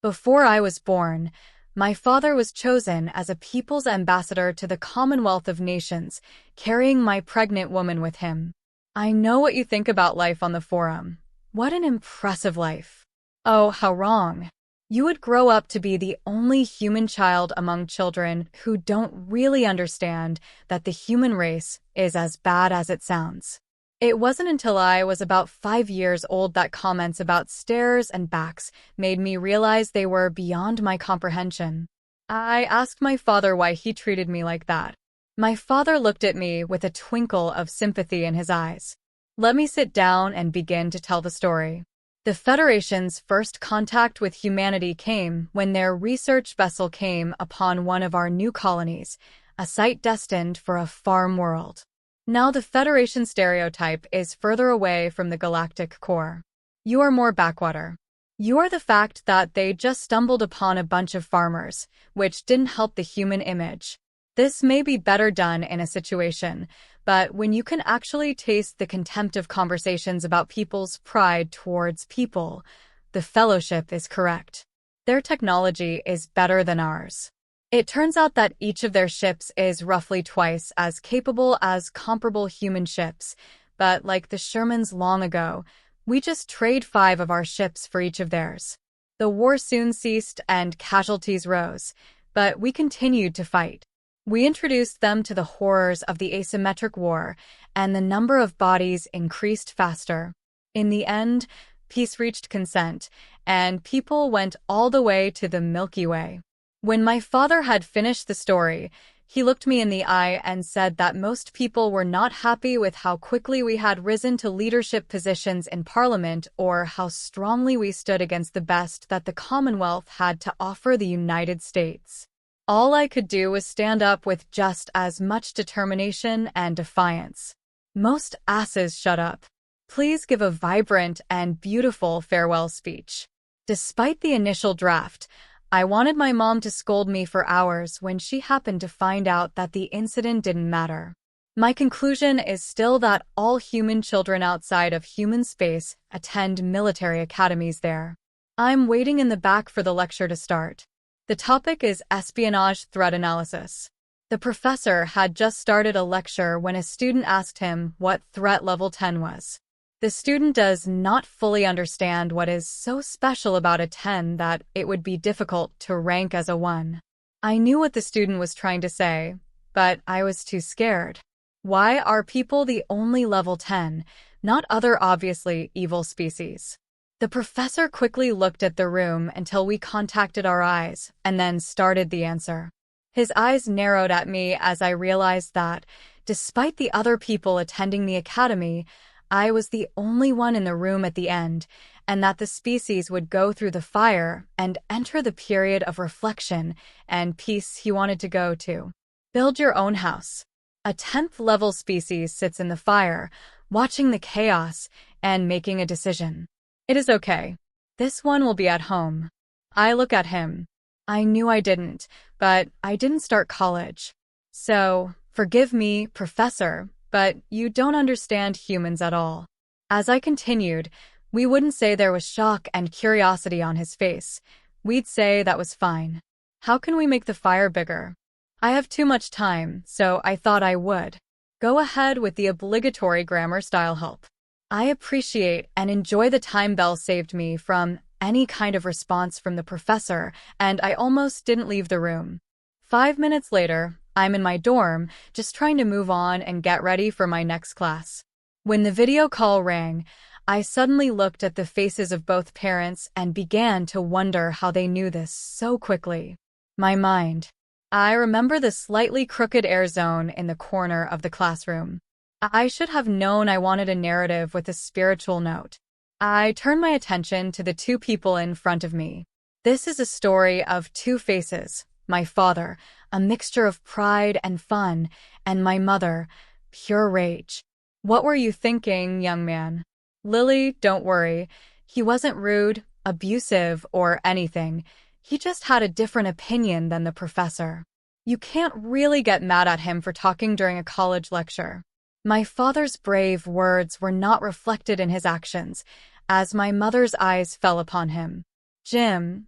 Before I was born, my father was chosen as a people's ambassador to the Commonwealth of Nations, carrying my pregnant woman with him. I know what you think about life on the forum. What an impressive life. Oh, how wrong. You would grow up to be the only human child among children who don't really understand that the human race is as bad as it sounds. It wasn't until I was about 5 years old that comments about stairs and backs made me realize they were beyond my comprehension. I asked my father why he treated me like that. My father looked at me with a twinkle of sympathy in his eyes. Let me sit down and begin to tell the story. The Federation's first contact with humanity came when their research vessel came upon one of our new colonies, a site destined for a farm world. Now the Federation stereotype is further away from the galactic core. You are more backwater. You are the fact that they just stumbled upon a bunch of farmers, which didn't help the human image. This may be better done in a situation, but when you can actually taste the contempt of conversations about people's pride towards people, the fellowship is correct. Their technology is better than ours. It turns out that each of their ships is roughly twice as capable as comparable human ships, but like the Shermans long ago, we just trade 5 of our ships for each of theirs. The war soon ceased and casualties rose, but we continued to fight. We introduced them to the horrors of the asymmetric war, and the number of bodies increased faster. In the end, peace reached consent, and people went all the way to the Milky Way. When my father had finished the story, he looked me in the eye and said that most people were not happy with how quickly we had risen to leadership positions in Parliament or how strongly we stood against the best that the Commonwealth had to offer the United States. All I could do was stand up with just as much determination and defiance. Most asses shut up. Please give a vibrant and beautiful farewell speech. Despite the initial draft, I wanted my mom to scold me for hours when she happened to find out that the incident didn't matter. My conclusion is still that all human children outside of human space attend military academies there. I'm waiting in the back for the lecture to start. The topic is espionage threat analysis. The professor had just started a lecture when a student asked him what threat level 10 was. The student does not fully understand what is so special about a 10 that it would be difficult to rank as a 1. I knew what the student was trying to say, but I was too scared. Why are people the only level 10, not other obviously evil species? The professor quickly looked at the room until we contacted our eyes, and then started the answer. His eyes narrowed at me as I realized that, despite the other people attending the academy, I was the only one in the room at the end, and that the species would go through the fire and enter the period of reflection and peace he wanted to go to. Build your own house. A 10th level species sits in the fire, watching the chaos and making a decision. It is okay. This one will be at home. I look at him. I knew I didn't, but I didn't start college. So, forgive me, Professor, but you don't understand humans at all. As I continued, we wouldn't say there was shock and curiosity on his face. We'd say that was fine. How can we make the fire bigger? I have too much time, so I thought I would. Go ahead with the obligatory grammar style help. I appreciate and enjoy the time Bell saved me from any kind of response from the professor, and I almost didn't leave the room. 5 minutes later, I'm in my dorm, just trying to move on and get ready for my next class. When the video call rang, I suddenly looked at the faces of both parents and began to wonder how they knew this so quickly. My mind. I remember the slightly crooked air zone in the corner of the classroom. I should have known I wanted a narrative with a spiritual note. I turned my attention to the 2 people in front of me. This is a story of 2 faces. My father, a mixture of pride and fun, and my mother, pure rage. What were you thinking, young man? Lily, don't worry. He wasn't rude, abusive, or anything. He just had a different opinion than the professor. You can't really get mad at him for talking during a college lecture. My father's brave words were not reflected in his actions, as my mother's eyes fell upon him. Jim,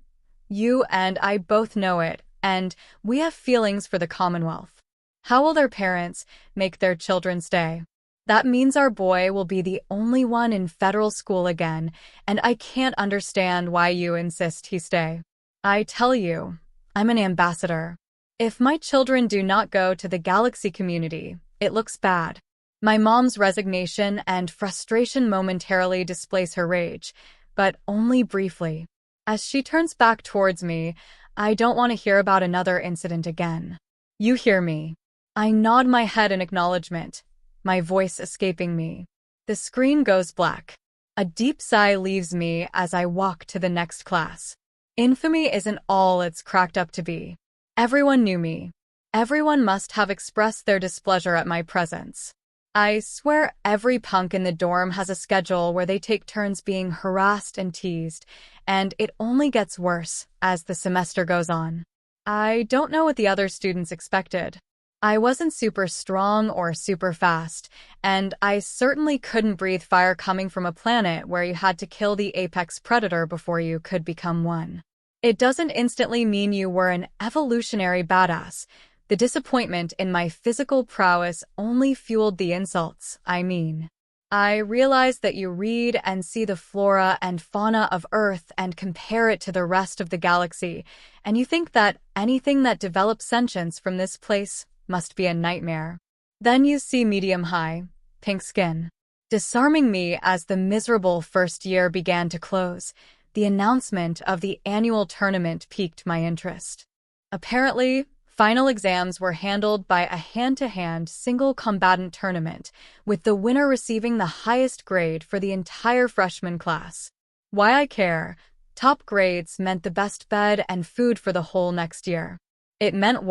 You and I both know it, and we have feelings for the Commonwealth. How will their parents make their children stay? That means our boy will be the only one in federal school again, and I can't understand why you insist he stay. I tell you, I'm an ambassador. If my children do not go to the galaxy community, it looks bad. My mom's resignation and frustration momentarily displace her rage, but only briefly. As she turns back towards me, I don't want to hear about another incident again. You hear me. I nod my head in acknowledgement, my voice escaping me. The screen goes black. A deep sigh leaves me as I walk to the next class. Infamy isn't all it's cracked up to be. Everyone knew me. Everyone must have expressed their displeasure at my presence. I swear every punk in the dorm has a schedule where they take turns being harassed and teased, and it only gets worse as the semester goes on. I don't know what the other students expected. I wasn't super strong or super fast, and I certainly couldn't breathe fire coming from a planet where you had to kill the apex predator before you could become one. It doesn't instantly mean you were an evolutionary badass. The disappointment in my physical prowess only fueled the insults, I mean. I realize that you read and see the flora and fauna of Earth and compare it to the rest of the galaxy, and you think that anything that develops sentience from this place must be a nightmare. Then you see medium-high, pink skin. Disarming me as the miserable first year began to close, the announcement of the annual tournament piqued my interest. Apparently, final exams were handled by a hand-to-hand single combatant tournament, with the winner receiving the highest grade for the entire freshman class. Why I care? Top grades meant the best bed and food for the whole next year. It meant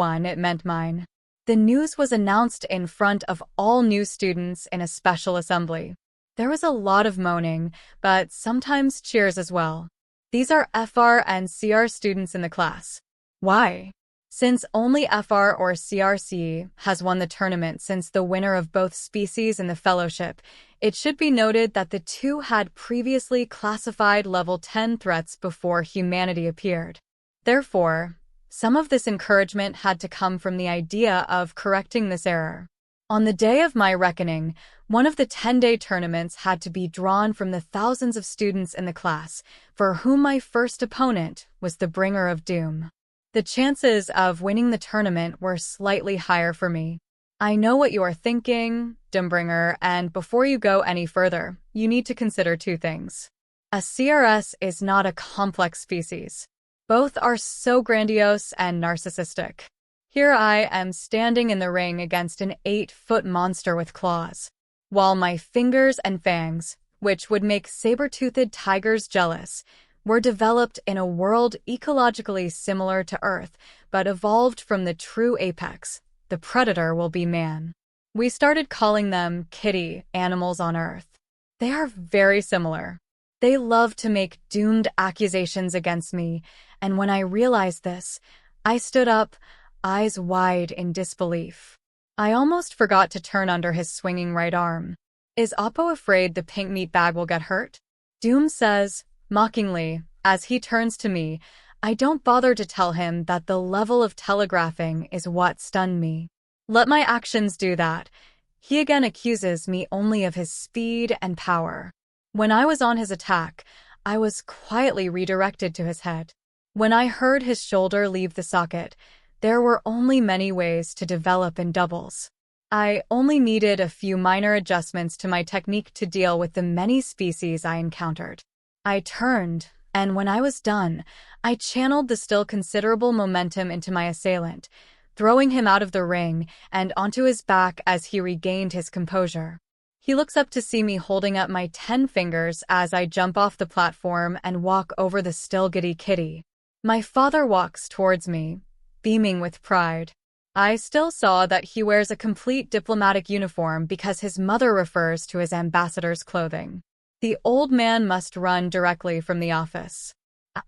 mine. The news was announced in front of all new students in a special assembly. There was a lot of moaning, but sometimes cheers as well. These are FR and CR students in the class. Why? Since only FR or CRC has won the tournament since the winner of both species in the fellowship, it should be noted that the two had previously classified level 10 threats before humanity appeared. Therefore, some of this encouragement had to come from the idea of correcting this error. On the day of my reckoning, one of the 10-day tournaments had to be drawn from the thousands of students in the class, for whom my first opponent was the bringer of doom. The chances of winning the tournament were slightly higher for me. I know what you are thinking, Doombringer, and before you go any further, you need to consider two things. A CRS is not a complex species. Both are so grandiose and narcissistic. Here I am standing in the ring against an 8-foot monster with claws, while my fingers and fangs, which would make saber-toothed tigers jealous, were developed in a world ecologically similar to Earth, but evolved from the true apex. The predator will be man. We started calling them kitty animals on Earth. They are very similar. They love to make doomed accusations against me, and when I realized this, I stood up, eyes wide in disbelief. I almost forgot to turn under his swinging right arm. Is Oppo afraid the pink meat bag will get hurt? Doom says, mockingly, as he turns to me. I don't bother to tell him that the level of telegraphing is what stunned me. Let my actions do that. He again accuses me only of his speed and power. When I was on his attack, I was quietly redirected to his head. When I heard his shoulder leave the socket, there were only many ways to develop in doubles. I only needed a few minor adjustments to my technique to deal with the many species I encountered. I turned, and when I was done, I channeled the still considerable momentum into my assailant, throwing him out of the ring and onto his back as he regained his composure. He looks up to see me holding up my 10 fingers as I jump off the platform and walk over the still giddy kitty. My father walks towards me, beaming with pride. I still saw that he wears a complete diplomatic uniform because his mother refers to his ambassador's clothing. The old man must run directly from the office.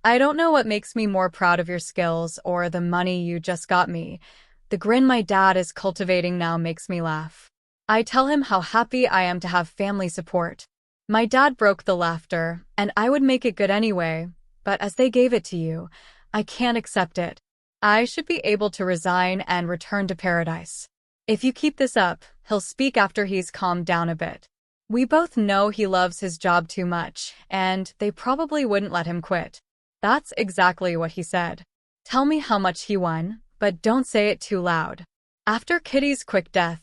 I don't know what makes me more proud of your skills or the money you just got me. The grin my dad is cultivating now makes me laugh. I tell him how happy I am to have family support. My dad broke the laughter, and I would make it good anyway, but as they gave it to you, I can't accept it. I should be able to resign and return to paradise. If you keep this up, he'll speak after he's calmed down a bit. We both know he loves his job too much, and they probably wouldn't let him quit. That's exactly what he said. Tell me how much he won, but don't say it too loud. After Kitty's quick death,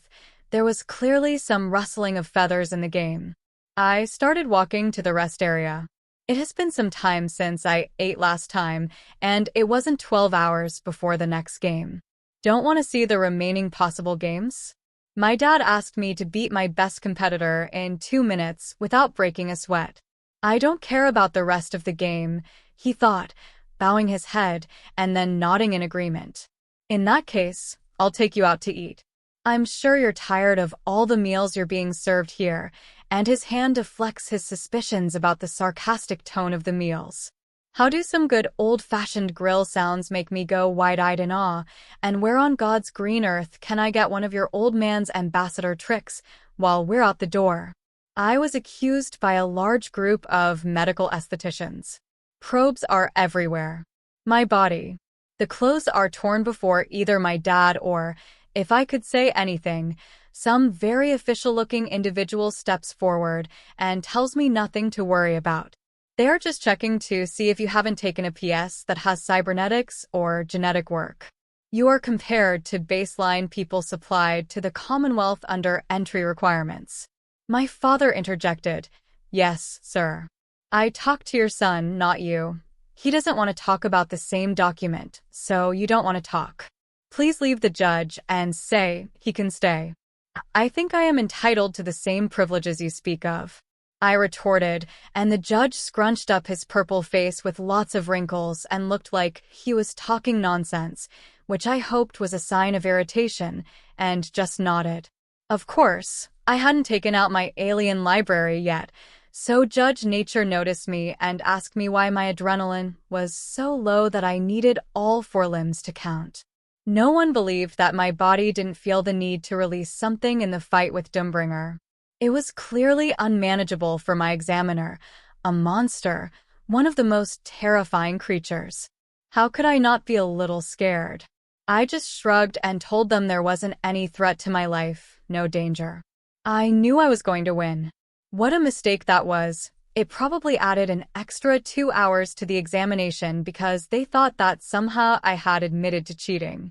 there was clearly some rustling of feathers in the game. I started walking to the rest area. It has been some time since I ate last time, and it wasn't 12 hours before the next game. Don't want to see the remaining possible games? My dad asked me to beat my best competitor in 2 minutes without breaking a sweat. I don't care about the rest of the game, he thought, bowing his head and then nodding in agreement. In that case, I'll take you out to eat. I'm sure you're tired of all the meals you're being served here, and his hand deflects his suspicions about the sarcastic tone of the meals. How do some good old-fashioned grill sounds make me go wide-eyed in awe, and where on God's green earth can I get one of your old man's ambassador tricks while we're out the door? I was accused by a large group of medical estheticians. Probes are everywhere. My body. The clothes are torn before either my dad or, if I could say anything, some very official-looking individual steps forward and tells me nothing to worry about. They are just checking to see if you haven't taken a PS that has cybernetics or genetic work. You are compared to baseline people supplied to the Commonwealth under entry requirements. My father interjected, "Yes, sir. I talked to your son, not you. He doesn't want to talk about the same document, so you don't want to talk. Please leave the judge and say he can stay. I think I am entitled to the same privileges you speak of," I retorted, and the judge scrunched up his purple face with lots of wrinkles and looked like he was talking nonsense, which I hoped was a sign of irritation, and just nodded. Of course, I hadn't taken out my alien library yet, so Judge Nature noticed me and asked me why my adrenaline was so low that I needed all 4 limbs to count. No one believed that my body didn't feel the need to release something in the fight with Doombringer. It was clearly unmanageable for my examiner, a monster, one of the most terrifying creatures. How could I not be a little scared? I just shrugged and told them there wasn't any threat to my life, no danger. I knew I was going to win. What a mistake that was. It probably added an extra 2 hours to the examination because they thought that somehow I had admitted to cheating.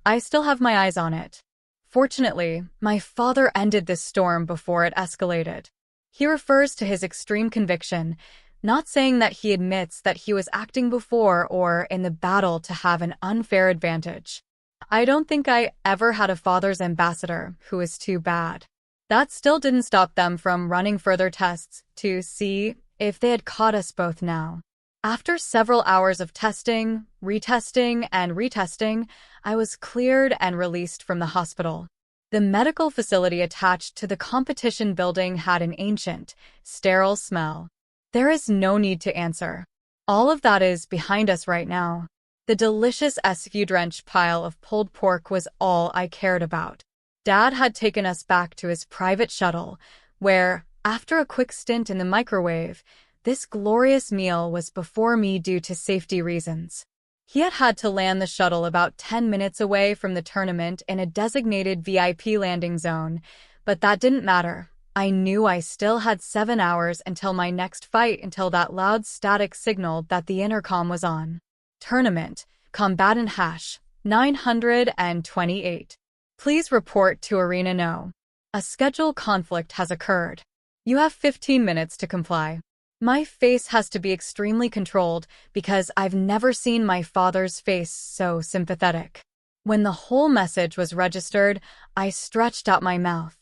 I still have my eyes on it. Fortunately, my father ended this storm before it escalated. He refers to his extreme conviction, not saying that he admits that he was acting before or in the battle to have an unfair advantage. I don't think I ever had a father's ambassador who was too bad. That still didn't stop them from running further tests to see if they had caught us both now. After several hours of testing, retesting, and retesting, I was cleared and released from the hospital. The medical facility attached to the competition building had an ancient, sterile smell. There is no need to answer. All of that is behind us right now. The delicious SU-drenched pile of pulled pork was all I cared about. Dad had taken us back to his private shuttle, where, after a quick stint in the microwave, this glorious meal was before me due to safety reasons. He had to land the shuttle about 10 minutes away from the tournament in a designated VIP landing zone, but that didn't matter. I knew I still had 7 hours until my next fight until that loud static signaled that the intercom was on. Tournament, combatant hash, 928. Please report to Arena No. A schedule conflict has occurred. You have 15 minutes to comply. My face has to be extremely controlled because I've never seen my father's face so sympathetic. When the whole message was registered, I stretched out my mouth.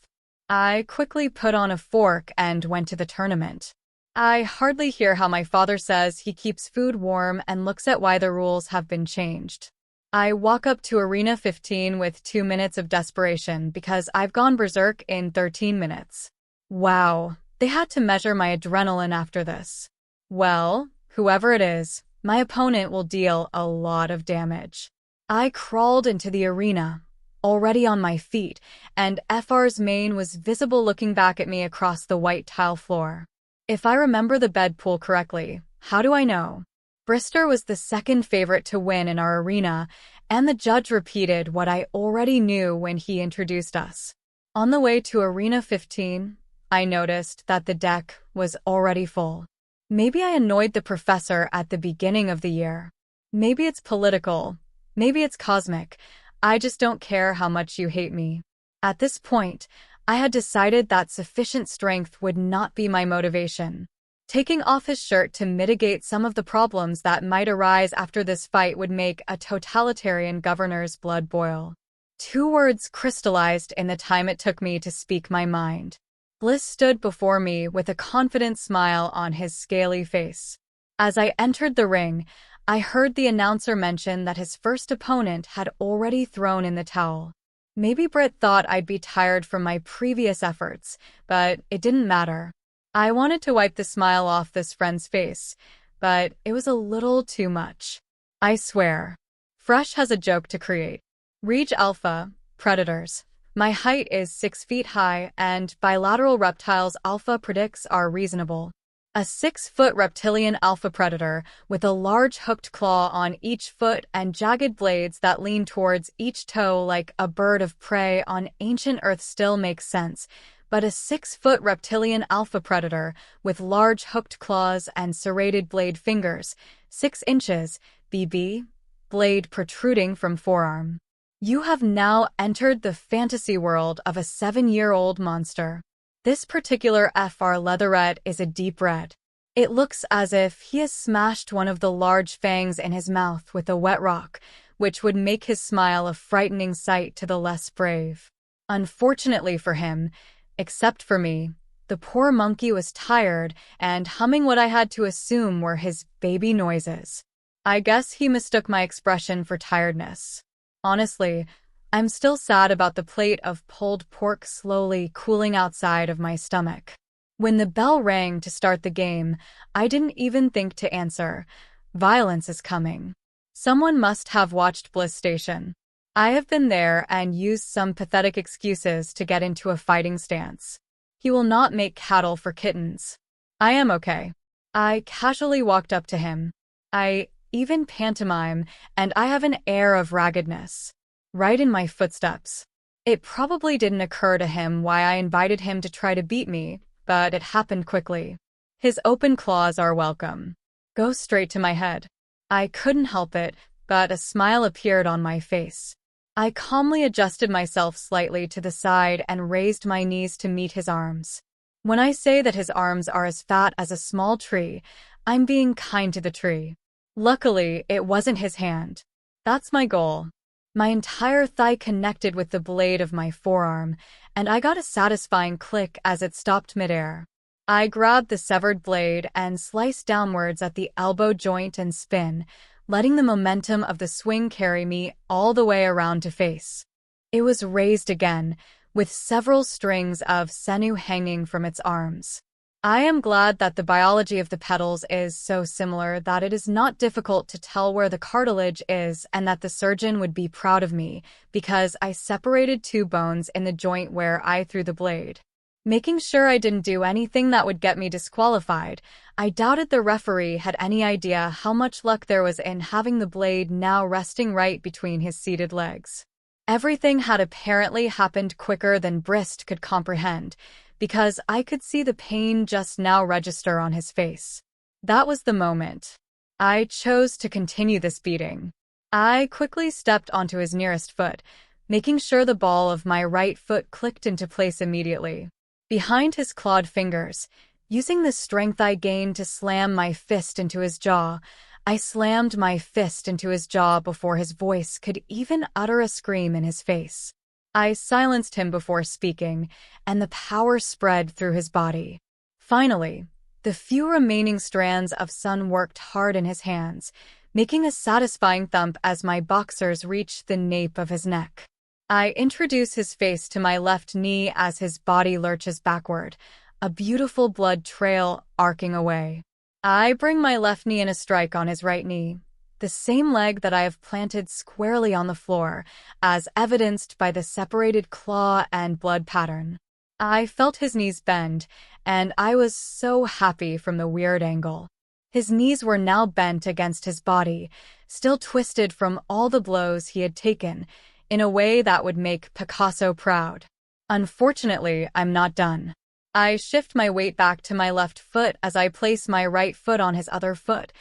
I quickly put on a fork and went to the tournament. I hardly hear how my father says he keeps food warm and looks at why the rules have been changed. I walk up to Arena 15 with 2 minutes of desperation because I've gone berserk in 13 minutes. Wow, they had to measure my adrenaline after this. Well, whoever it is, my opponent will deal a lot of damage. I crawled into the arena, already on my feet, and FR's mane was visible looking back at me across the white tile floor. If I remember the bed pool correctly, how do I know? Brister was the second favorite to win in our arena, and the judge repeated what I already knew when he introduced us. On the way to Arena 15, I noticed that the deck was already full. Maybe I annoyed the professor at the beginning of the year. Maybe it's political. Maybe it's cosmic. I just don't care how much you hate me. At this point, I had decided that sufficient strength would not be my motivation. Taking off his shirt to mitigate some of the problems that might arise after this fight would make a totalitarian governor's blood boil. 2 words crystallized in the time it took me to speak my mind. Bliss stood before me with a confident smile on his scaly face. As I entered the ring, I heard the announcer mention that his first opponent had already thrown in the towel. Maybe Britt thought I'd be tired from my previous efforts, but it didn't matter. I wanted to wipe the smile off this friend's face, but it was a little too much. I swear. Fresh has a joke to create. Reg Alpha, Predators. My height is 6 feet high, and bilateral reptiles Alpha predicts are reasonable. A 6-foot reptilian alpha predator with a large hooked claw on each foot and jagged blades that lean towards each toe like a bird of prey on ancient Earth still makes sense, but a 6-foot reptilian alpha predator with large hooked claws and serrated blade fingers, 6 inches, BB, blade protruding from forearm. You have now entered the fantasy world of a 7-year-old monster. This particular FR leatherette is a deep red. It looks as if he has smashed one of the large fangs in his mouth with a wet rock, which would make his smile a frightening sight to the less brave. Unfortunately for him, except for me, the poor monkey was tired and humming what I had to assume were his baby noises. I guess he mistook my expression for tiredness. Honestly, I'm still sad about the plate of pulled pork slowly cooling outside of my stomach. When the bell rang to start the game, I didn't even think to answer. Violence is coming. Someone must have watched Bliss Station. I have been there and used some pathetic excuses to get into a fighting stance. He will not make cattle for kittens. I am okay. I casually walked up to him. I even pantomime, and I have an air of raggedness. Right in my footsteps. It probably didn't occur to him why I invited him to try to beat me, but it happened quickly. His open claws are welcome. Go straight to my head. I couldn't help it, but a smile appeared on my face. I calmly adjusted myself slightly to the side and raised my knees to meet his arms. When I say that his arms are as fat as a small tree, I'm being kind to the tree. Luckily, it wasn't his hand. That's my goal. My entire thigh connected with the blade of my forearm, and I got a satisfying click as it stopped midair. I grabbed the severed blade and sliced downwards at the elbow joint and spin, letting the momentum of the swing carry me all the way around to face. It was raised again, with several strings of sinew hanging from its arms. I am glad that the biology of the petals is so similar that it is not difficult to tell where the cartilage is and that the surgeon would be proud of me, because I separated 2 bones in the joint where I threw the blade. Making sure I didn't do anything that would get me disqualified, I doubted the referee had any idea how much luck there was in having the blade now resting right between his seated legs. Everything had apparently happened quicker than Brist could comprehend, because I could see the pain just now register on his face. That was the moment. I chose to continue this beating. I quickly stepped onto his nearest foot, making sure the ball of my right foot clicked into place immediately. Behind his clawed fingers, using the strength I gained to slam my fist into his jaw, I slammed my fist into his jaw before his voice could even utter a scream in his face. I silenced him before speaking, and the power spread through his body. Finally, the few remaining strands of sun worked hard in his hands, making a satisfying thump as my boxers reached the nape of his neck. I introduce his face to my left knee as his body lurches backward, a beautiful blood trail arcing away. I bring my left knee in a strike on his right knee, the same leg that I have planted squarely on the floor, as evidenced by the separated claw and blood pattern. I felt his knees bend, and I was so happy from the weird angle. His knees were now bent against his body, still twisted from all the blows he had taken, in a way that would make Picasso proud. Unfortunately, I'm not done. I shift my weight back to my left foot as I place my right foot on his other foot,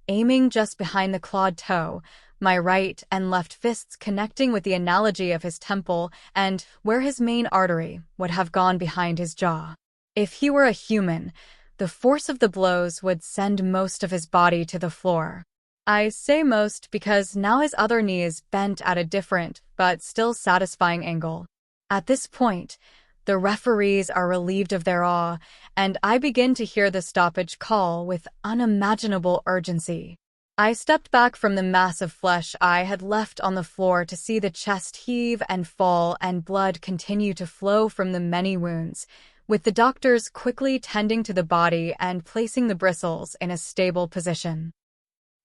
aiming just behind the clawed toe, my right and left fists connecting with the analogy of his temple and where his main artery would have gone behind his jaw. If he were a human, the force of the blows would send most of his body to the floor. I say most because now his other knee is bent at a different, but still satisfying angle. At this point, the referees are relieved of their awe, and I begin to hear the stoppage call with unimaginable urgency. I stepped back from the mass of flesh I had left on the floor to see the chest heave and fall and blood continue to flow from the many wounds, with the doctors quickly tending to the body and placing the bristles in a stable position.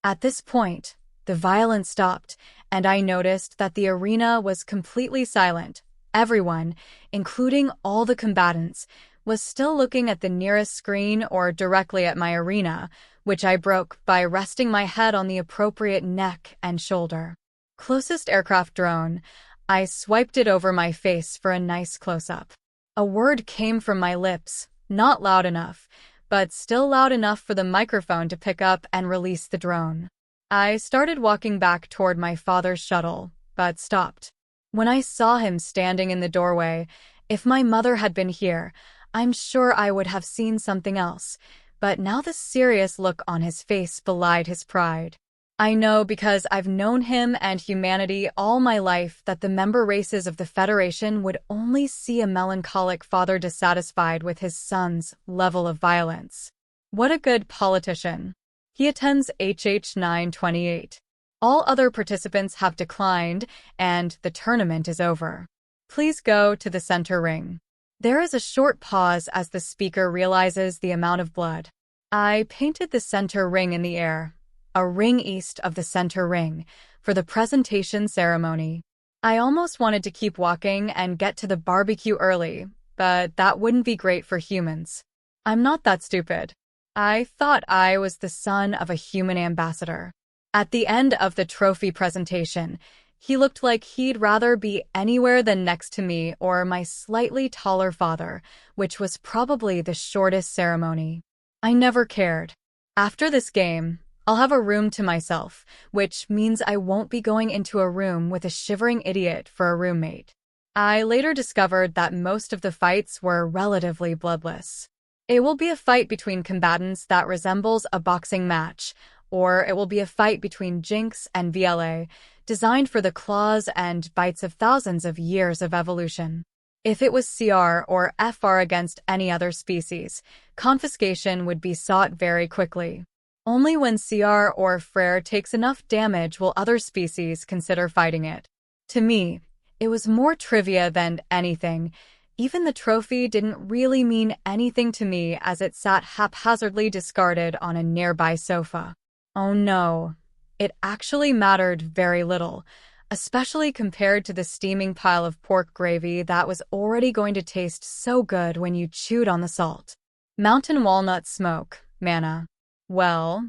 At this point, the violence stopped, and I noticed that the arena was completely silent. Everyone, including all the combatants, was still looking at the nearest screen or directly at my arena, which I broke by resting my head on the appropriate neck and shoulder. Closest aircraft drone, I swiped it over my face for a nice close-up. A word came from my lips, not loud enough, but still loud enough for the microphone to pick up and release the drone. I started walking back toward my father's shuttle, but stopped. When I saw him standing in the doorway, if my mother had been here, I'm sure I would have seen something else, but now the serious look on his face belied his pride. I know because I've known him and humanity all my life that the member races of the Federation would only see a melancholic father dissatisfied with his son's level of violence. What a good politician. He attends HH 928. All other participants have declined, and the tournament is over. Please go to the center ring. There is a short pause as the speaker realizes the amount of blood. I painted the center ring in the air, a ring east of the center ring, for the presentation ceremony. I almost wanted to keep walking and get to the barbecue early, but that wouldn't be great for humans. I'm not that stupid. I thought I was the son of a human ambassador. At the end of the trophy presentation, he looked like he'd rather be anywhere than next to me or my slightly taller father, which was probably the shortest ceremony. I never cared. After this game, I'll have a room to myself, which means I won't be going into a room with a shivering idiot for a roommate. I later discovered that most of the fights were relatively bloodless. It will be a fight between combatants that resembles a boxing match, or it will be a fight between Jinx and VLA, designed for the claws and bites of thousands of years of evolution. If it was CR or FR against any other species, confiscation would be sought very quickly. Only when CR or Frere takes enough damage will other species consider fighting it. To me, it was more trivia than anything. Even the trophy didn't really mean anything to me as it sat haphazardly discarded on a nearby sofa. Oh no, it actually mattered very little, especially compared to the steaming pile of pork gravy that was already going to taste so good when you chewed on the salt. Mountain walnut smoke, manna. Well,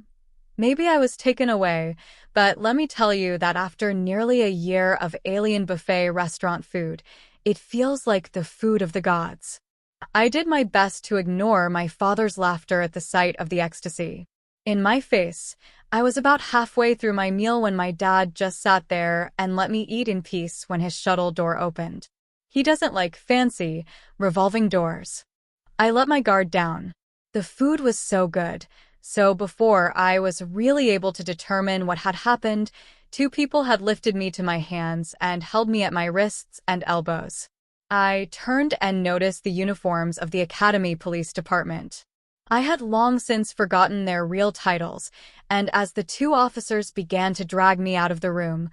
maybe I was taken away, but let me tell you that after nearly a year of alien buffet restaurant food, it feels like the food of the gods. I did my best to ignore my father's laughter at the sight of the ecstasy. In my face, I was about halfway through my meal when my dad just sat there and let me eat in peace when his shuttle door opened. He doesn't like fancy, revolving doors. I let my guard down. The food was so good. So before I was really able to determine what had happened, two people had lifted me to my hands and held me at my wrists and elbows. I turned and noticed the uniforms of the Academy Police Department. I had long since forgotten their real titles, and as the two officers began to drag me out of the room,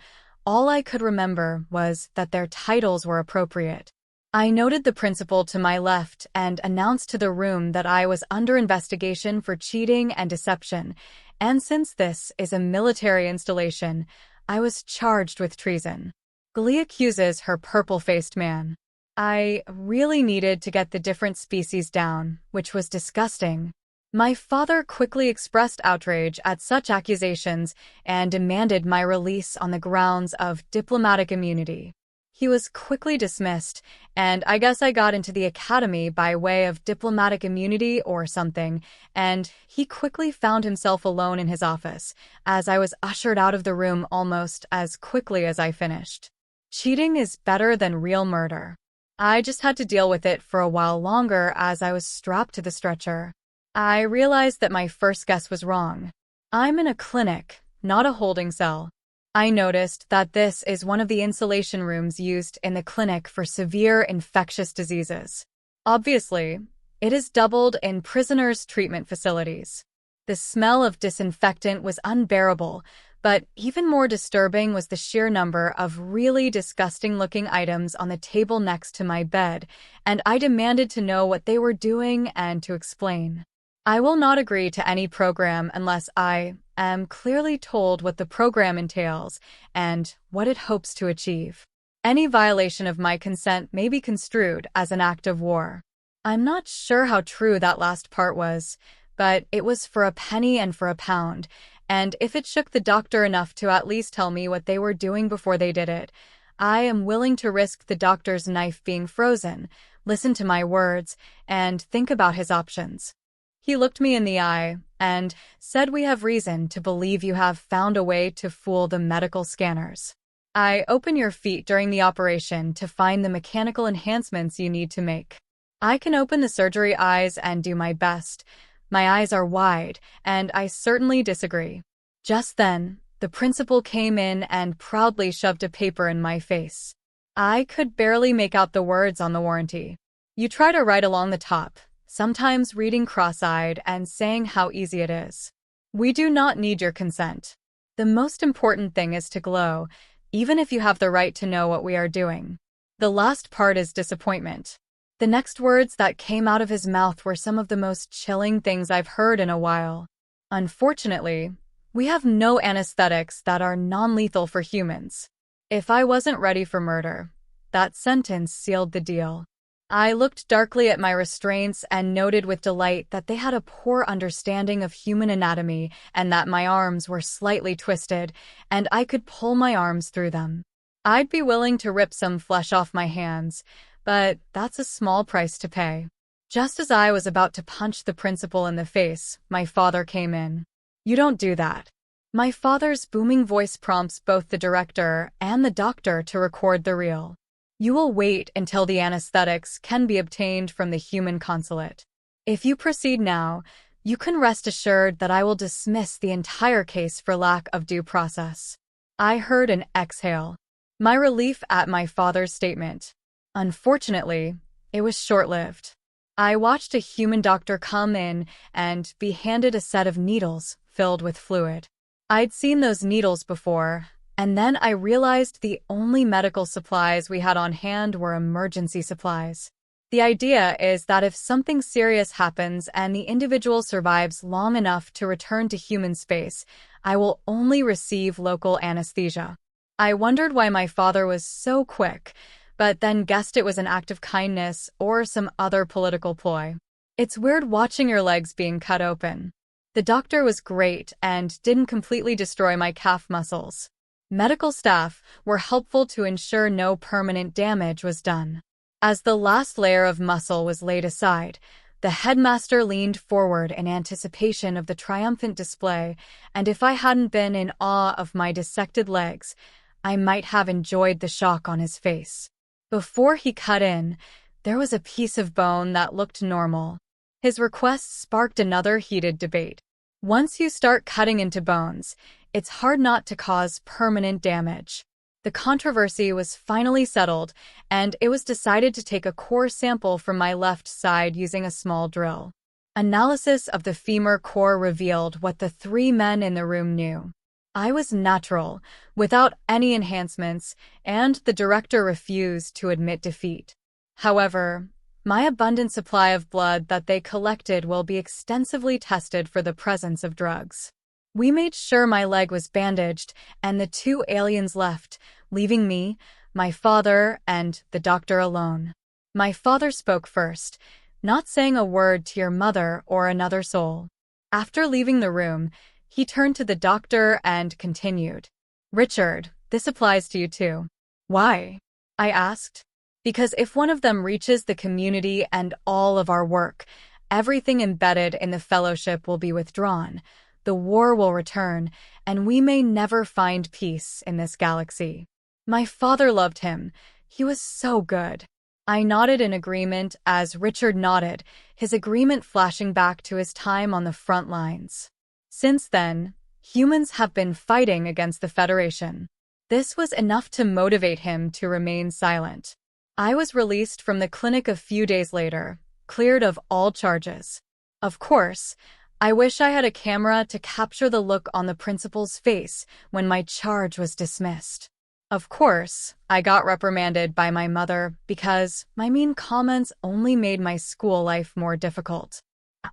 all I could remember was that their titles were appropriate. I noted the principal to my left and announced to the room that I was under investigation for cheating and deception, and since this is a military installation, I was charged with treason. Glee accuses her purple-faced man. I really needed to get the different species down, which was disgusting. My father quickly expressed outrage at such accusations and demanded my release on the grounds of diplomatic immunity. He was quickly dismissed, and I guess I got into the academy by way of diplomatic immunity or something, and he quickly found himself alone in his office, as I was ushered out of the room almost as quickly as I finished. Cheating is better than real murder. I just had to deal with it for a while longer as I was strapped to the stretcher. I realized that my first guess was wrong. I'm in a clinic, not a holding cell. I noticed that this is one of the insulation rooms used in the clinic for severe infectious diseases. Obviously, it is doubled in prisoners' treatment facilities. The smell of disinfectant was unbearable, but even more disturbing was the sheer number of really disgusting-looking items on the table next to my bed, and I demanded to know what they were doing and to explain. I will not agree to any program unless I am clearly told what the program entails and what it hopes to achieve. Any violation of my consent may be construed as an act of war. I'm not sure how true that last part was, but it was for a penny and for a pound, and if it shook the doctor enough to at least tell me what they were doing before they did it, I am willing to risk the doctor's knife being frozen, listen to my words, and think about his options. He looked me in the eye and said, "We have reason to believe you have found a way to fool the medical scanners. I open your feet during the operation to find the mechanical enhancements you need to make. I can open the surgery eyes and do my best. My eyes are wide, and I certainly disagree." Just then, the principal came in and proudly shoved a paper in my face. I could barely make out the words on the warranty. You try to write along the top, sometimes reading cross-eyed and saying how easy it is. We do not need your consent. The most important thing is to glow, even if you have the right to know what we are doing. The last part is disappointment. The next words that came out of his mouth were some of the most chilling things I've heard in a while. Unfortunately, we have no anesthetics that are non-lethal for humans. If I wasn't ready for murder, that sentence sealed the deal. I looked darkly at my restraints and noted with delight that they had a poor understanding of human anatomy and that my arms were slightly twisted, and I could pull my arms through them. I'd be willing to rip some flesh off my hands, but that's a small price to pay. Just as I was about to punch the principal in the face, my father came in. "You don't do that." My father's booming voice prompts both the director and the doctor to record the reel. "You will wait until the anesthetics can be obtained from the human consulate. If you proceed now, you can rest assured that I will dismiss the entire case for lack of due process." I heard an exhale. My relief at my father's statement. Unfortunately, it was short-lived. I watched a human doctor come in and be handed a set of needles filled with fluid. I'd seen those needles before, and then I realized the only medical supplies we had on hand were emergency supplies. The idea is that if something serious happens and the individual survives long enough to return to human space, I will only receive local anesthesia. I wondered why my father was so quick, but then guessed it was an act of kindness or some other political ploy. It's weird watching your legs being cut open. The doctor was great and didn't completely destroy my calf muscles. Medical staff were helpful to ensure no permanent damage was done. As the last layer of muscle was laid aside, the headmaster leaned forward in anticipation of the triumphant display, and if I hadn't been in awe of my dissected legs, I might have enjoyed the shock on his face. Before he cut in, there was a piece of bone that looked normal. His request sparked another heated debate. Once you start cutting into bones, it's hard not to cause permanent damage. The controversy was finally settled, and it was decided to take a core sample from my left side using a small drill. Analysis of the femur core revealed what the three men in the room knew. I was natural, without any enhancements, and the director refused to admit defeat. However, my abundant supply of blood that they collected will be extensively tested for the presence of drugs. We made sure my leg was bandaged, and the two aliens left, leaving me, my father, and the doctor alone. My father spoke first, not saying a word to your mother or another soul. After leaving the room, he turned to the doctor and continued. Richard, this applies to you too. Why? I asked. Because if one of them reaches the community and all of our work, everything embedded in the fellowship will be withdrawn, the war will return, and we may never find peace in this galaxy. My father loved him. He was so good. I nodded in agreement as Richard nodded, his agreement flashing back to his time on the front lines. Since then, humans have been fighting against the Federation. This was enough to motivate him to remain silent. I was released from the clinic a few days later, cleared of all charges. Of course, I wish I had a camera to capture the look on the principal's face when my charge was dismissed. Of course, I got reprimanded by my mother because my mean comments only made my school life more difficult.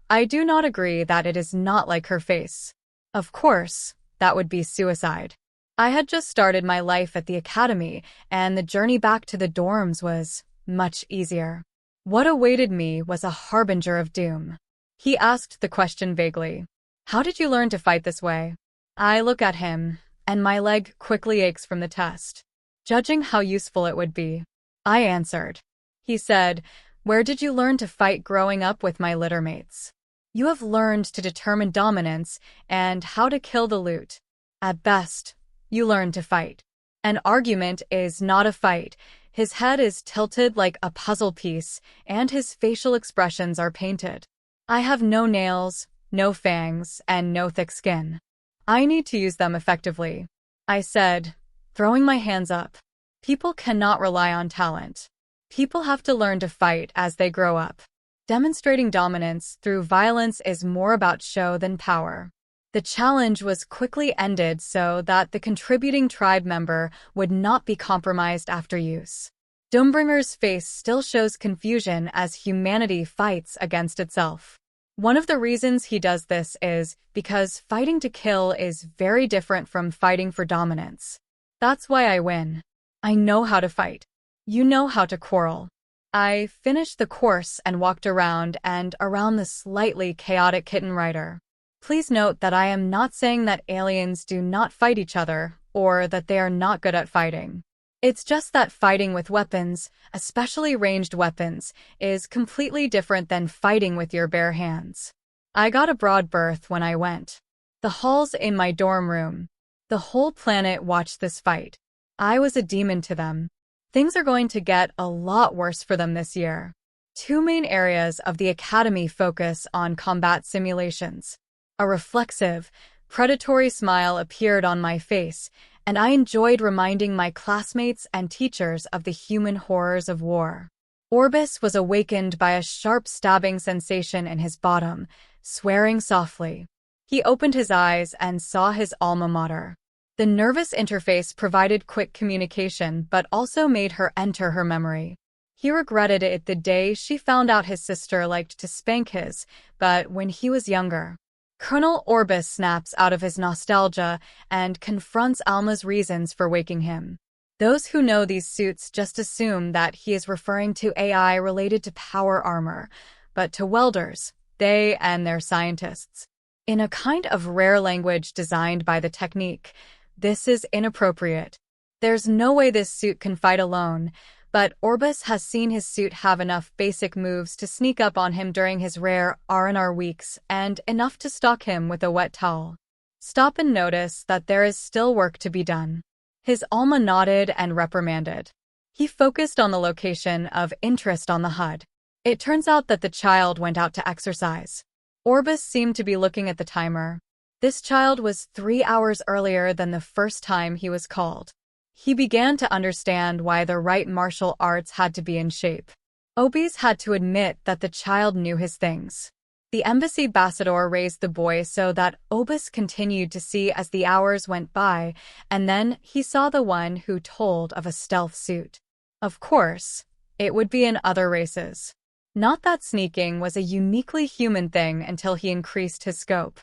I do not agree that it is not like her face. Of course, that would be suicide. I had just started my life at the academy, and the journey back to the dorms was much easier. What awaited me was a harbinger of doom. He asked the question vaguely. How did you learn to fight this way? I look at him, and my leg quickly aches from the test. Judging how useful it would be. I answered. He said, where did you learn to fight growing up with my littermates? You have learned to determine dominance and how to kill the loot. At best, you learn to fight. An argument is not a fight. His head is tilted like a puzzle piece, and his facial expressions are painted. I have no nails, no fangs, and no thick skin. I need to use them effectively. I said, throwing my hands up. People cannot rely on talent. People have to learn to fight as they grow up. Demonstrating dominance through violence is more about show than power. The challenge was quickly ended so that the contributing tribe member would not be compromised after use. Doombringer's face still shows confusion as humanity fights against itself. One of the reasons he does this is because fighting to kill is very different from fighting for dominance. That's why I win. I know how to fight. You know how to quarrel. I finished the course and walked around and around the slightly chaotic kitten rider. Please note that I am not saying that aliens do not fight each other or that they are not good at fighting. It's just that fighting with weapons, especially ranged weapons, is completely different than fighting with your bare hands. I got a broad berth when I went. The halls in my dorm room. The whole planet watched this fight. I was a demon to them. Things are going to get a lot worse for them this year. Two main areas of the academy focus on combat simulations. A reflexive, predatory smile appeared on my face, and I enjoyed reminding my classmates and teachers of the human horrors of war. Orbis was awakened by a sharp stabbing sensation in his bottom, swearing softly. He opened his eyes and saw his alma mater. The nervous interface provided quick communication but also made her enter her memory. He regretted it the day she found out his sister liked to spank his, but when he was younger. Colonel Orbis snaps out of his nostalgia and confronts Alma's reasons for waking him. Those who know these suits just assume that he is referring to AI related to power armor, but to welders, they and their scientists. In a kind of rare language designed by the technique, this is inappropriate. There's no way this suit can fight alone, but Orbis has seen his suit have enough basic moves to sneak up on him during his rare R&R weeks and enough to stalk him with a wet towel. Stop and notice that there is still work to be done. His Alma nodded and reprimanded. He focused on the location of interest on the HUD. It turns out that the child went out to exercise. Orbis seemed to be looking at the timer. This child was 3 hours earlier than the first time he was called. He began to understand why the right martial arts had to be in shape. Obis had to admit that the child knew his things. The embassy ambassador raised the boy so that Obis continued to see as the hours went by, and then he saw the one who told of a stealth suit. Of course, it would be in other races. Not that sneaking was a uniquely human thing until he increased his scope.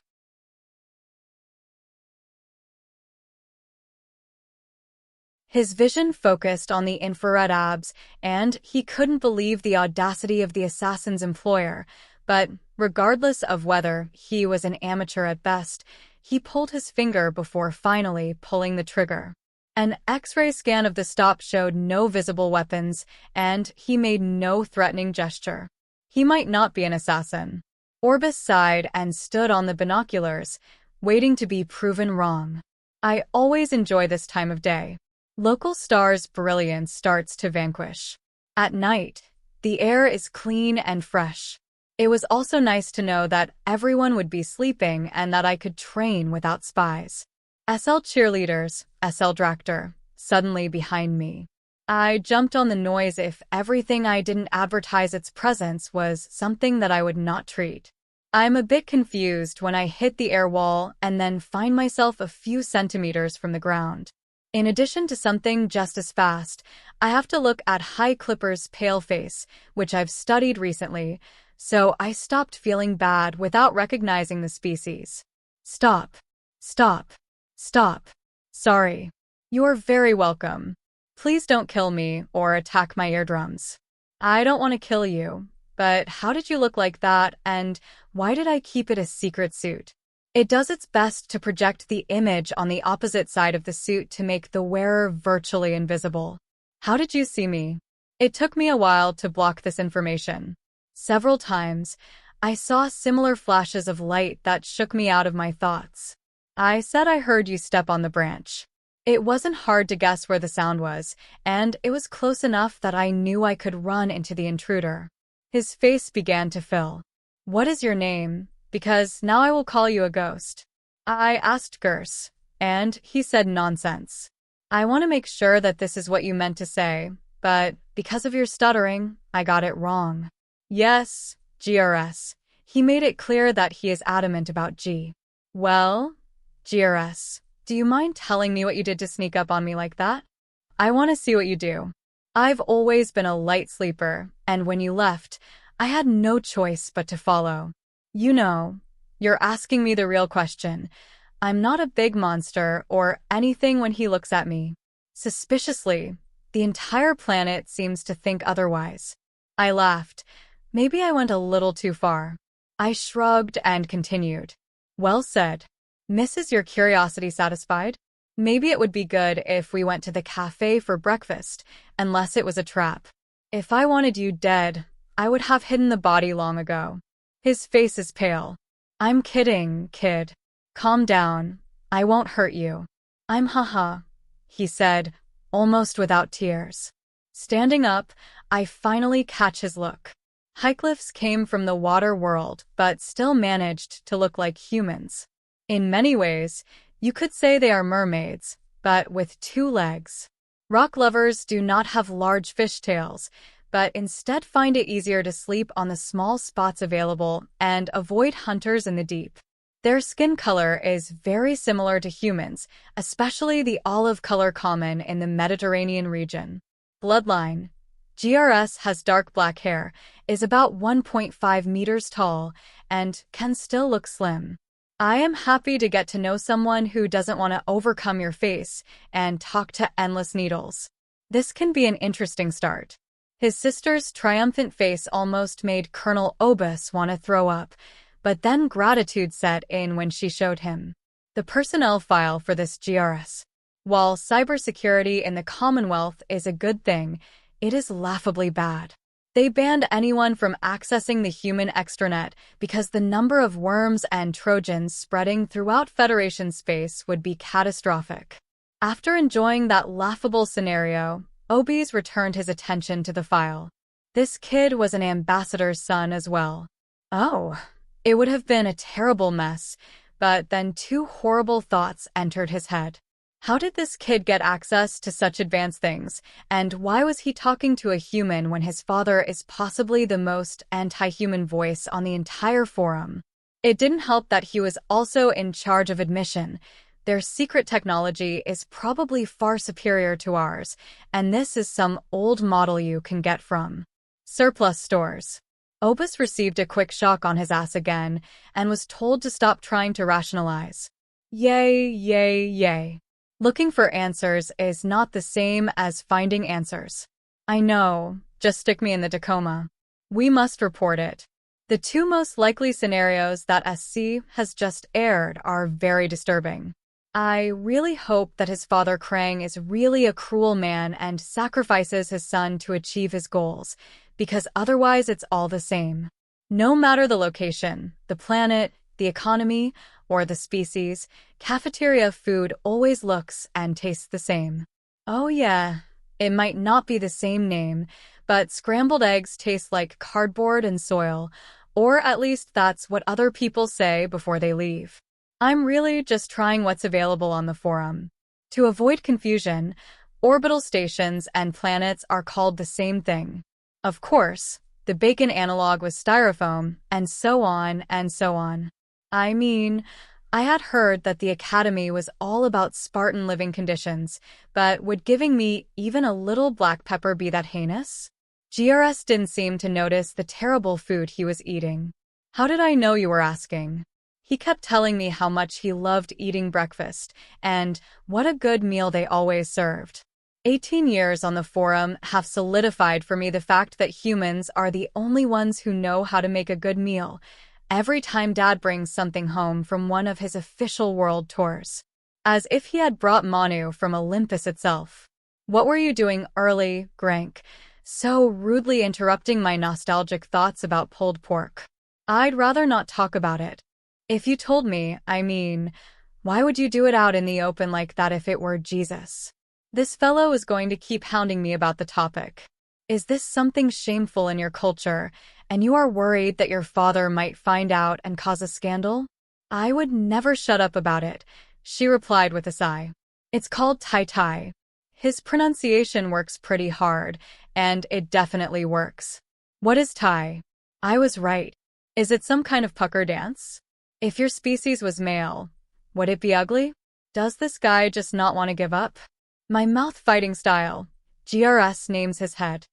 His vision focused on the infrared abs, and he couldn't believe the audacity of the assassin's employer. But regardless of whether he was an amateur at best, he pulled his finger before finally pulling the trigger. An X-ray scan of the stop showed no visible weapons, and he made no threatening gesture. He might not be an assassin. Orbis sighed and stood on the binoculars, waiting to be proven wrong. I always enjoy this time of day. Local stars' brilliance starts to vanquish. At night, the air is clean and fresh. It was also nice to know that everyone would be sleeping and that I could train without spies. SL cheerleaders, SL Dractor, suddenly behind me. I jumped on the noise if everything I didn't advertise its presence was something that I would not treat. I'm a bit confused when I hit the air wall and then find myself a few centimeters from the ground. In addition to something just as fast, I have to look at High Clipper's pale face, which I've studied recently, so I stopped feeling bad without recognizing the species. Stop. Stop. Stop. Sorry. You're very welcome. Please don't kill me or attack my eardrums. I don't want to kill you, but how did you look like that, and why did I keep it a secret suit? It does its best to project the image on the opposite side of the suit to make the wearer virtually invisible. How did you see me? It took me a while to block this information. Several times, I saw similar flashes of light that shook me out of my thoughts. I said I heard you step on the branch. It wasn't hard to guess where the sound was, and it was close enough that I knew I could run into the intruder. His face began to fill. What is your name? Because now I will call you a ghost. I asked Gers, and he said nonsense. I want to make sure that this is what you meant to say, but because of your stuttering, I got it wrong. Yes, GRS. He made it clear that he is adamant about G. Well, GRS, do you mind telling me what you did to sneak up on me like that? I want to see what you do. I've always been a light sleeper, and when you left, I had no choice but to follow. You know, you're asking me the real question. I'm not a big monster or anything when he looks at me. Suspiciously, the entire planet seems to think otherwise. I laughed. Maybe I went a little too far. I shrugged and continued. Well said. Mrs. Your curiosity satisfied? Maybe it would be good if we went to the cafe for breakfast, unless it was a trap. If I wanted you dead, I would have hidden the body long ago. His face is pale. I'm kidding, kid. Calm down. I won't hurt you. I'm haha, he said, almost without tears. Standing up, I finally catch his look. Highcliffs came from the water world, but still managed to look like humans. In many ways, you could say they are mermaids, but with 2 legs. Rock lovers do not have large fishtails, but instead find it easier to sleep on the small spots available and avoid hunters in the deep. Their skin color is very similar to humans, especially the olive color common in the Mediterranean region. Bloodline. GRS has dark black hair, is about 1.5 meters tall, and can still look slim. I am happy to get to know someone who doesn't want to overcome your face and talk to endless needles. This can be an interesting start. His sister's triumphant face almost made Colonel Obus want to throw up, but then gratitude set in when she showed him the personnel file for this GRS. While cybersecurity in the Commonwealth is a good thing, it is laughably bad. They banned anyone from accessing the human extranet because the number of worms and Trojans spreading throughout Federation space would be catastrophic. After enjoying that laughable scenario, Obes returned his attention to the file. This kid was an ambassador's son as well. Oh, it would have been a terrible mess, but then 2 horrible thoughts entered his head. How did this kid get access to such advanced things, and why was he talking to a human when his father is possibly the most anti-human voice on the entire forum? It didn't help that he was also in charge of admission. Their secret technology is probably far superior to ours, and this is some old model you can get from surplus stores. Obus received a quick shock on his ass again and was told to stop trying to rationalize. Yay, yay, yay. Looking for answers is not the same as finding answers. I know, just stick me in the Tacoma. We must report it. The two most likely scenarios that SC has just aired are very disturbing. I really hope that his father Krang is really a cruel man and sacrifices his son to achieve his goals, because otherwise it's all the same. No matter the location, the planet, the economy, or the species, cafeteria food always looks and tastes the same. Oh yeah, it might not be the same name, but scrambled eggs taste like cardboard and soil, or at least that's what other people say before they leave. I'm really just trying what's available on the forum. To avoid confusion, orbital stations and planets are called the same thing. Of course, the bacon analog was styrofoam, and so on and so on. I mean, I had heard that the Academy was all about Spartan living conditions, but would giving me even a little black pepper be that heinous? GRS didn't seem to notice the terrible food he was eating. How did I know, you were asking? He kept telling me how much he loved eating breakfast, and what a good meal they always served. 18 years on the forum have solidified for me the fact that humans are the only ones who know how to make a good meal, every time Dad brings something home from one of his official world tours. As if he had brought Manu from Olympus itself. What were you doing early, Grank? So rudely interrupting my nostalgic thoughts about pulled pork. I'd rather not talk about it. If you told me, I mean, why would you do it out in the open like that if it were Jesus? This fellow is going to keep hounding me about the topic. Is this something shameful in your culture, and you are worried that your father might find out and cause a scandal? I would never shut up about it, she replied with a sigh. It's called Tai. His pronunciation works pretty hard, and it definitely works. What is Tai? I was right. Is it some kind of pucker dance? If your species was male, would it be ugly? Does this guy just not want to give up? My mouth fighting style. GRS names his head.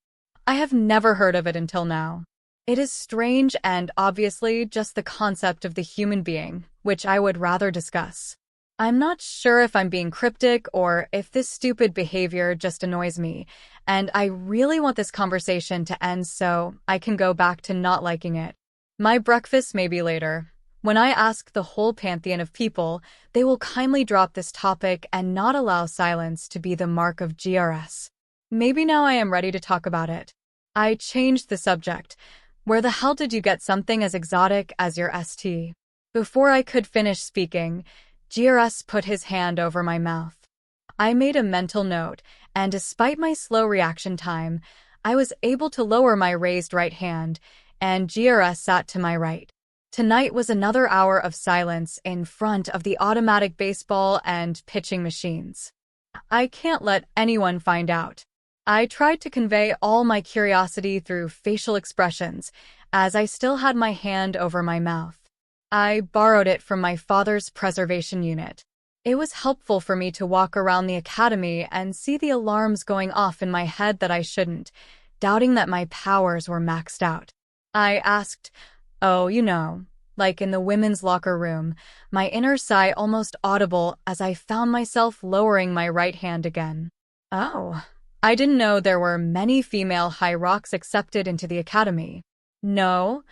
I have never heard of it until now. It is strange and obviously just the concept of the human being, which I would rather discuss. I'm not sure if I'm being cryptic or if this stupid behavior just annoys me, and I really want this conversation to end so I can go back to not liking it. My breakfast may be later. When I ask the whole pantheon of people, they will kindly drop this topic and not allow silence to be the mark of GRS. Maybe now I am ready to talk about it. I changed the subject. Where the hell did you get something as exotic as your ST? Before I could finish speaking, GRS put his hand over my mouth. I made a mental note, and despite my slow reaction time, I was able to lower my raised right hand, and GRS sat to my right. Tonight was another hour of silence in front of the automatic baseball and pitching machines. I can't let anyone find out. I tried to convey all my curiosity through facial expressions, as I still had my hand over my mouth. I borrowed it from my father's preservation unit. It was helpful for me to walk around the academy and see the alarms going off in my head that I shouldn't, doubting that my powers were maxed out. I asked, oh, you know, like in the women's locker room, my inner sigh almost audible as I found myself lowering my right hand again. Oh, I didn't know there were many female high rocks accepted into the academy. No,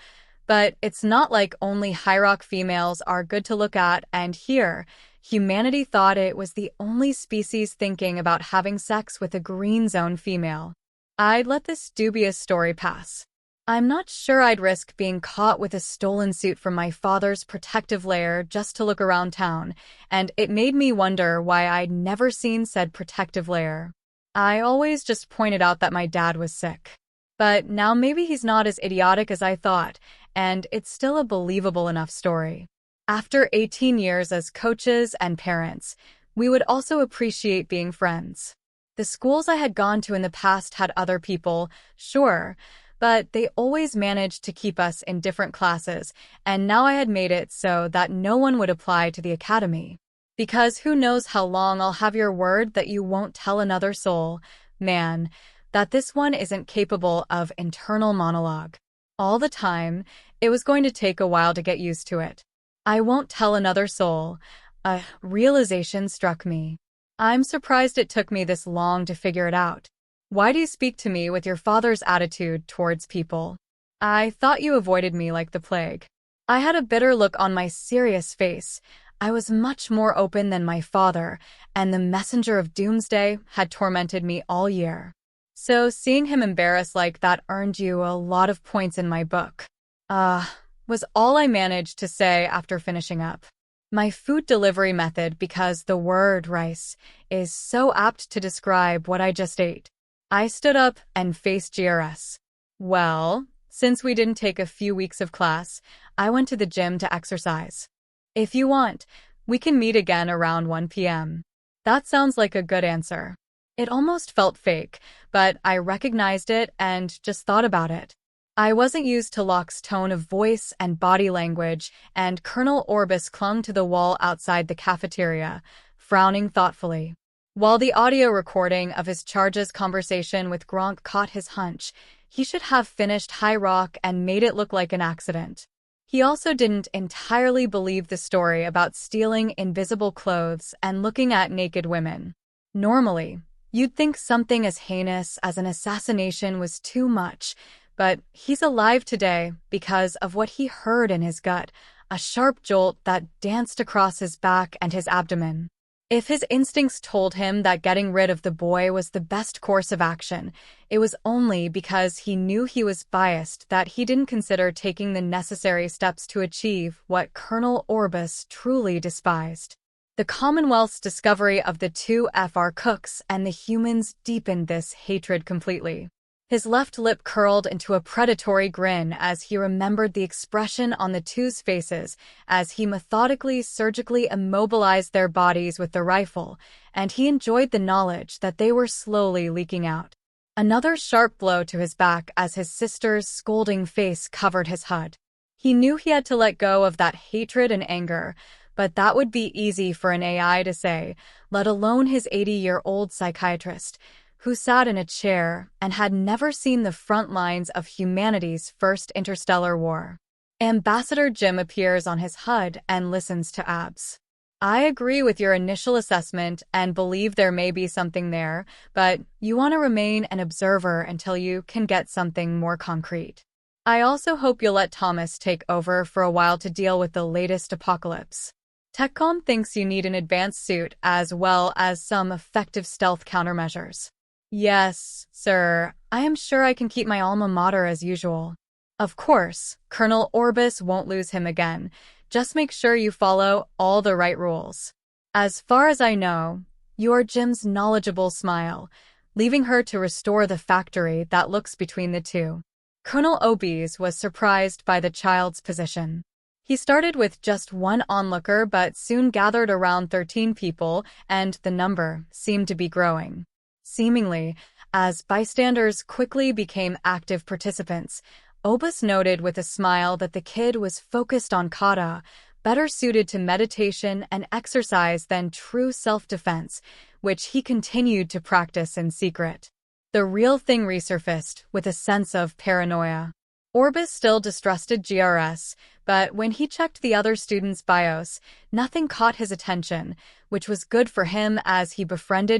but it's not like only high rock females are good to look at and hear. Humanity thought it was the only species thinking about having sex with a green zone female. I'd let this dubious story pass. I'm not sure I'd risk being caught with a stolen suit from my father's protective lair just to look around town, and it made me wonder why I'd never seen said protective lair. I always just pointed out that my dad was sick. But now maybe he's not as idiotic as I thought, and it's still a believable enough story. After 18 years as coaches and parents, we would also appreciate being friends. The schools I had gone to in the past had other people, sure, but they always managed to keep us in different classes, and now I had made it so that no one would apply to the academy. Because who knows how long I'll have your word that you won't tell another soul, man, that this one isn't capable of internal monologue. All the time, it was going to take a while to get used to it. I won't tell another soul. A realization struck me. I'm surprised it took me this long to figure it out. Why do you speak to me with your father's attitude towards people? I thought you avoided me like the plague. I had a bitter look on my serious face. I was much more open than my father, and the messenger of doomsday had tormented me all year. So seeing him embarrassed like that earned you a lot of points in my book. Was all I managed to say after finishing up. My food delivery method, because the word rice is so apt to describe what I just ate. I stood up and faced GRS. Well, since we didn't take a few weeks of class, I went to the gym to exercise. If you want, we can meet again around 1 p.m. That sounds like a good answer. It almost felt fake, but I recognized it and just thought about it. I wasn't used to Locke's tone of voice and body language, and Colonel Orbis clung to the wall outside the cafeteria, frowning thoughtfully. While the audio recording of his charge's conversation with Gronk caught his hunch, he should have finished High Rock and made it look like an accident. He also didn't entirely believe the story about stealing invisible clothes and looking at naked women. Normally, you'd think something as heinous as an assassination was too much, but he's alive today because of what he heard in his gut, a sharp jolt that danced across his back and his abdomen. If his instincts told him that getting rid of the boy was the best course of action, it was only because he knew he was biased that he didn't consider taking the necessary steps to achieve what Colonel Orbis truly despised. The Commonwealth's discovery of the two FR cooks and the humans deepened this hatred completely. His left lip curled into a predatory grin as he remembered the expression on the two's faces as he methodically, surgically immobilized their bodies with the rifle, and he enjoyed the knowledge that they were slowly leaking out. Another sharp blow to his back as his sister's scolding face covered his HUD. He knew he had to let go of that hatred and anger, but that would be easy for an AI to say, let alone his 80-year-old psychiatrist, who sat in a chair and had never seen the front lines of humanity's first interstellar war. Ambassador Jim appears on his HUD and listens to Abs. I agree with your initial assessment and believe there may be something there, but you want to remain an observer until you can get something more concrete. I also hope you'll let Thomas take over for a while to deal with the latest apocalypse. TechCom thinks you need an advanced suit as well as some effective stealth countermeasures. Yes, sir, I am sure I can keep my alma mater as usual. Of course, Colonel Orbis won't lose him again. Just make sure you follow all the right rules. As far as I know, you are Jim's knowledgeable smile, leaving her to restore the factory that looks between the two. Colonel Obies was surprised by the child's position. He started with just one onlooker but soon gathered around 13 people, and the number seemed to be growing. Seemingly, as bystanders quickly became active participants, Obus noted with a smile that the kid was focused on kata, better suited to meditation and exercise than true self-defense, which he continued to practice in secret. The real thing resurfaced with a sense of paranoia. Orbis still distrusted GRS, but when he checked the other students' bios, nothing caught his attention, which was good for him as he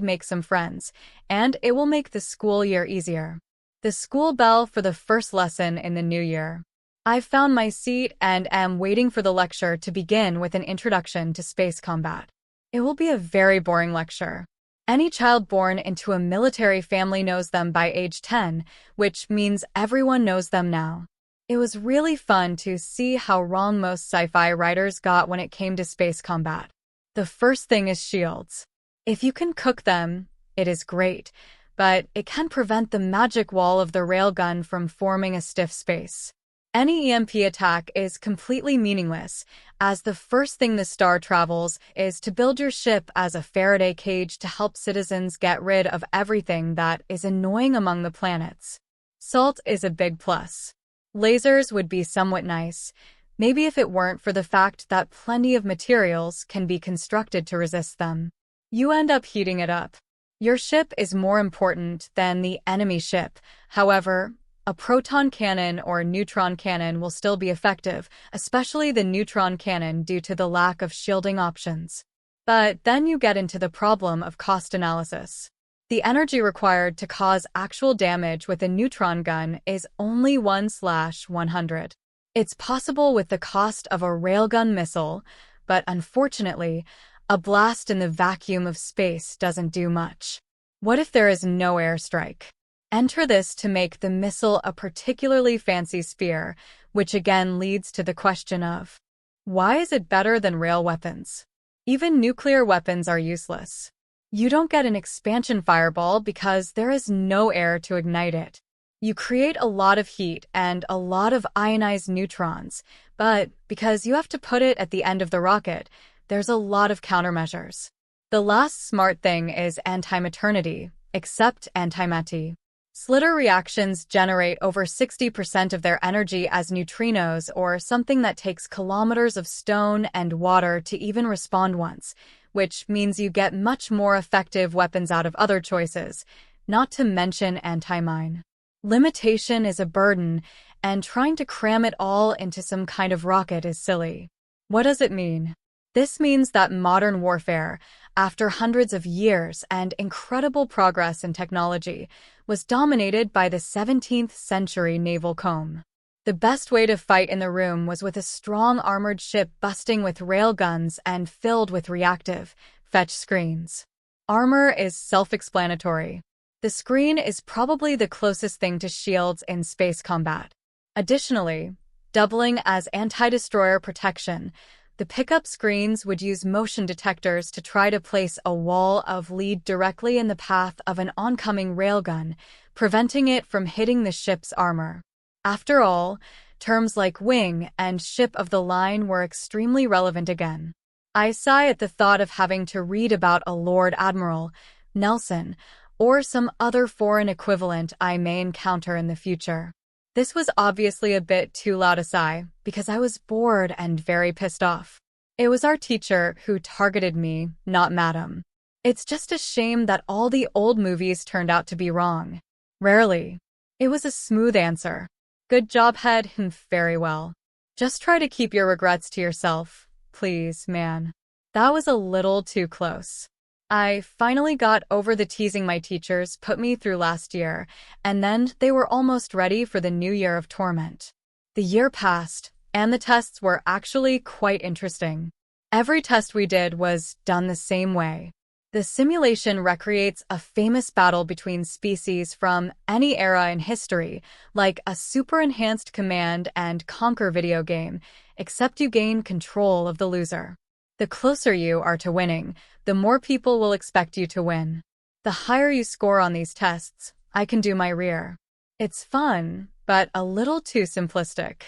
make some friends, and it will make the school year easier. The school bell for the first lesson in the new year. I've found my seat and am waiting for the lecture to begin with an introduction to space combat. It will be a very boring lecture. Any child born into a military family knows them by age 10, which means everyone knows them now. It was really fun to see how wrong most sci-fi writers got when it came to space combat. The first thing is shields. If you can cook them, it is great, but it can prevent the magic wall of the railgun from forming a stiff space. Any EMP attack is completely meaningless, as the first thing the star travels is to build your ship as a Faraday cage to help citizens get rid of everything that is annoying among the planets. Salt is a big plus. Lasers would be somewhat nice, maybe if it weren't for the fact that plenty of materials can be constructed to resist them. You end up heating it up. Your ship is more important than the enemy ship, however. A proton cannon or neutron cannon will still be effective, especially the neutron cannon due to the lack of shielding options. But then you get into the problem of cost analysis. The energy required to cause actual damage with a neutron gun is only 1/100. It's possible with the cost of a railgun missile, but unfortunately, a blast in the vacuum of space doesn't do much. What if there is no airstrike? Enter this to make the missile a particularly fancy spear, which again leads to the question of, why is it better than rail weapons? Even nuclear weapons are useless. You don't get an expansion fireball because there is no air to ignite it. You create a lot of heat and a lot of ionized neutrons, but because you have to put it at the end of the rocket, there's a lot of countermeasures. The last smart thing is antimaternity, except antimatter. Slitter reactions generate over 60% of their energy as neutrinos, or something that takes kilometers of stone and water to even respond once, which means you get much more effective weapons out of other choices, not to mention anti-mine. Limitation is a burden, and trying to cram it all into some kind of rocket is silly. What does it mean? This means that modern warfare, after hundreds of years and incredible progress in technology, was dominated by the 17th century naval comb. The best way to fight in the room was with a strong armored ship busting with railguns and filled with reactive, fetch screens. Armor is self-explanatory. The screen is probably the closest thing to shields in space combat. Additionally, doubling as anti-destroyer protection, the pickup screens would use motion detectors to try to place a wall of lead directly in the path of an oncoming railgun, preventing it from hitting the ship's armor. After all, terms like wing and ship of the line were extremely relevant again. I sigh at the thought of having to read about a Lord Admiral, Nelson, or some other foreign equivalent I may encounter in the future. This was obviously a bit too loud a sigh, because I was bored and very pissed off. It was our teacher who targeted me, not Madam. It's just a shame that all the old movies turned out to be wrong. Rarely. It was a smooth answer. Good job, head. Very well. Just try to keep your regrets to yourself, please, man. That was a little too close. I finally got over the teasing my teachers put me through last year, and then they were almost ready for the new year of torment. The year passed, and the tests were actually quite interesting. Every test we did was done the same way. The simulation recreates a famous battle between species from any era in history, like a super-enhanced Command and Conquer video game, except you gain control of the loser. The closer you are to winning, the more people will expect you to win. The higher you score on these tests, I can do my rear. It's fun, but a little too simplistic.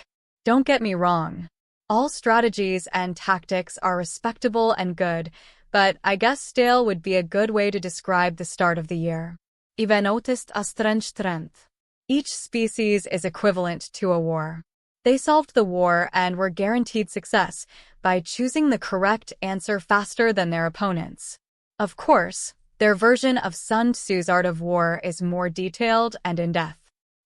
Don't get me wrong. All strategies and tactics are respectable and good, but I guess stale would be a good way to describe the start of the year. Ivenotist a strength. Each species is equivalent to a war. They solved the war and were guaranteed success by choosing the correct answer faster than their opponents. Of course, their version of Sun Tzu's art of war is more detailed and in-depth.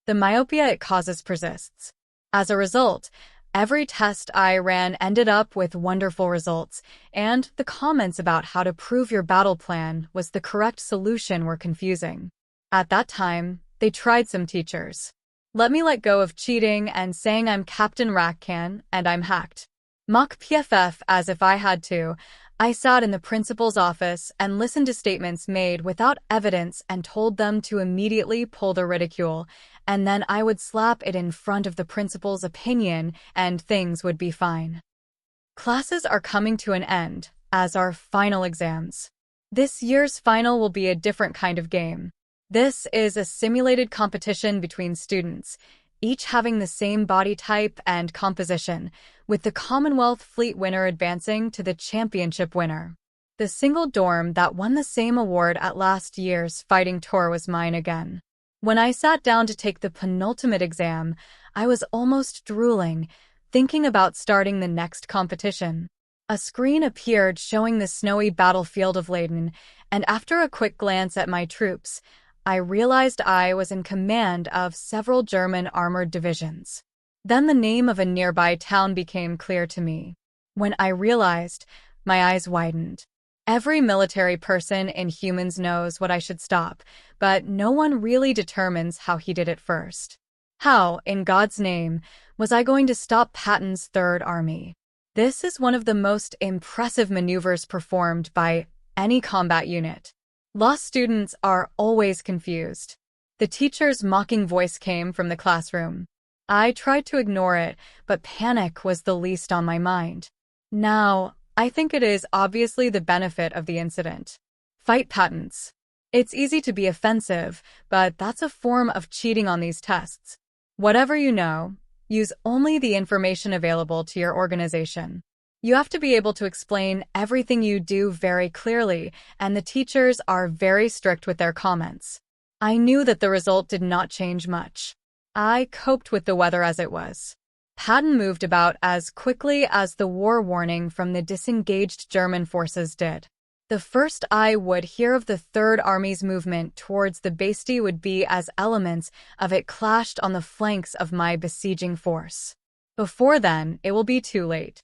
The myopia it causes persists. As a result, every test I ran ended up with wonderful results, and the comments about how to prove your battle plan was the correct solution were confusing. At that time, they tried some teachers. Let me let go of cheating and saying I'm Captain Rackcan and I'm hacked. Mock PFF as if I had to. I sat in the principal's office and listened to statements made without evidence and told them to immediately pull the ridicule, and then I would slap it in front of the principal's opinion and things would be fine. Classes are coming to an end, as are final exams. This year's final will be a different kind of game. This is a simulated competition between students, each having the same body type and composition, with the Commonwealth fleet winner advancing to the championship winner. The single dorm that won the same award at last year's fighting tour was mine again. When I sat down to take the penultimate exam, I was almost drooling, thinking about starting the next competition. A screen appeared showing the snowy battlefield of Leyden, and after a quick glance at my troops, I realized I was in command of several German armored divisions. Then the name of a nearby town became clear to me. When I realized, my eyes widened. Every military person in humans knows what I should stop, but no one really determines how he did it first. How, in God's name, was I going to stop Patton's Third Army? This is one of the most impressive maneuvers performed by any combat unit. Lost students are always confused. The teacher's mocking voice came from the classroom. I tried to ignore it, but panic was the least on my mind. Now, I think it is obviously the benefit of the incident. Fight patents. It's easy to be offensive, but that's a form of cheating on these tests. Whatever you know, use only the information available to your organization. You have to be able to explain everything you do very clearly, and the teachers are very strict with their comments. I knew that the result did not change much. I coped with the weather as it was. Patton moved about as quickly as the war warning from the disengaged German forces did. The first I would hear of the Third Army's movement towards the Bastille would be as elements of it clashed on the flanks of my besieging force. Before then, it will be too late.